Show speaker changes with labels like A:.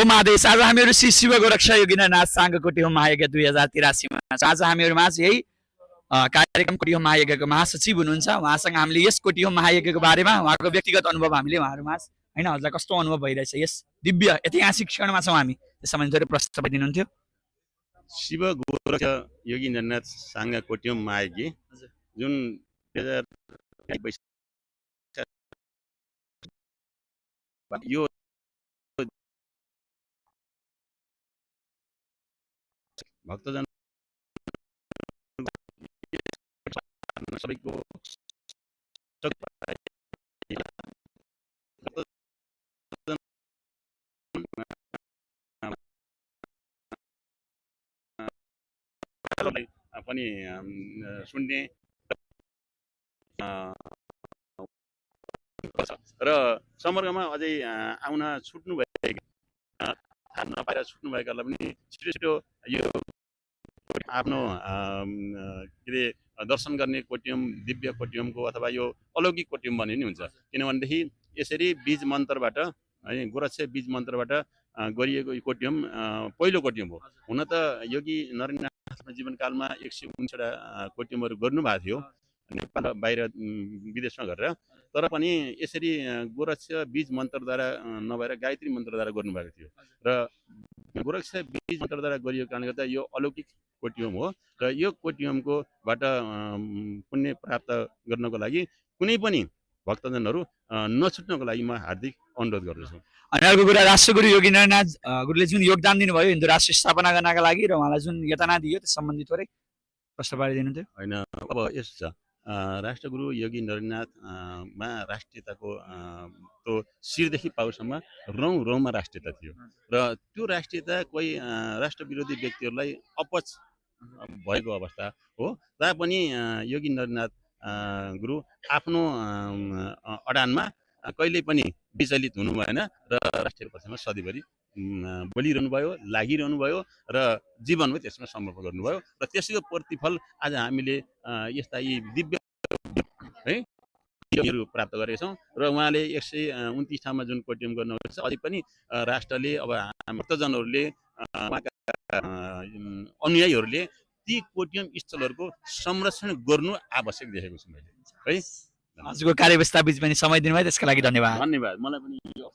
A: ओ महादेश, आज हामीहरू श्री शिव गोरक्षा योगिनाथ साङ्गकोटी होम महायज्ञ 2083 मा आज हामीहरू माझ यही कार्यक्रम कोटी होम महायज्ञको महासचिव हुनुहुन्छ। उहाँसँग हामीले यस कोटी होम महायज्ञको बारेमा उहाँको व्यक्तिगत अनुभव हामीले उहाँहरू माझ हैन हजुरलाई कस्तो अनुभव भइरहेछ यस दिव्य ऐतिहासिक क्षणमा छौँ हामी, त्यस सम्बन्धी थोरै प्रस्ताव दिनुहुन्थ्यो।
B: शिव गोरक्षा योगिनाथ साङ्गकोटी होम महायज्ञ जुन 2022 यो भक्तजन सबैको पनि सुन्ने र समग्रमा अझै आउन छुट्नु भएको नपाएर छुट्नु भएकालाई पनि छिटो छिटो यो आफ्नो के अरे दर्शन गर्ने कोट्यम दिव्य कोट्यमको अथवा यो अलौकिक कोट्यम भन्ने नि हुन्छ। किनभनेदेखि यसरी बीज मन्त्रबाट है गोरक्ष बीज मन्त्रबाट गरिएको यो कोट्यम पहिलो कोट्यम हो। हुन त योगी नरेन्द्रनाथ जीवनकालमा 159 कोट्यमहरू गर्नुभएको थियो नेपाल बाहिर विदेशमा गरेर, तर पनि यसरी गोरक्ष बीज मन्त्रद्वारा नभएर गायत्री मन्त्रद्वारा गर्नुभएको थियो र गोरक्ष बीज मन्त्रद्वारा गरिएको कारणले गर्दा यो अलौकिक कोट्यम हो र यो कोट्यमकोबाट पुण्य प्राप्त गर्नको लागि कुनै पनि भक्तजनहरू नछुट्नको लागि म हार्दिक अनुरोध गर्दछु।
A: अनि अर्को कुरा राष्ट्रगुरु योगी नरनाथ गुरुले जुन योगदान दिनुभयो हिन्दू राष्ट्र स्थापना गर्नका लागि र उहाँलाई जुन यतना दियो त्यस सम्बन्धी थोरै प्रश्न पारिदिनुहुन्थ्यो।
B: होइन अब यस्तो छ राष्ट्रगुरु योगी नरनाथमा राष्ट्रियताको त्यो शिरदेखि पाउसम्म रौँ रौँमा राष्ट्रियता थियो र त्यो राष्ट्रियता कोही राष्ट्र विरोधी व्यक्तिहरूलाई अपच भएको अवस्था हो। तापनि योगी नरनाथ गुरु आफ्नो अडानमा कहिल्यै पनि विचलित हुनु भएन र राष्ट्रिय पक्षमा सधैँभरि बोलिरहनु भयो, लागिरहनु भयो र जीवनमा त्यसमा समर्पण गर्नुभयो र त्यसको प्रतिफल आज हामीले यस्ता यी दिव्य है योहरू प्राप्त गरेका छौँ र उहाँले 129 ठाउँमा जुन कोट्यम गर्नुभएको छ अझै पनि राष्ट्रले अब भक्तजनहरूले उहाँका अनुयायीहरूले ती कोट्यम स्थलहरूको संरक्षण गर्नु आवश्यक देखेको छु मैले है।
A: आजको कार्यव्यवस्था बीच पनि समय दिनुभयो त्यसका लागि धन्यवाद।
B: धन्यवाद। मलाई पनि यो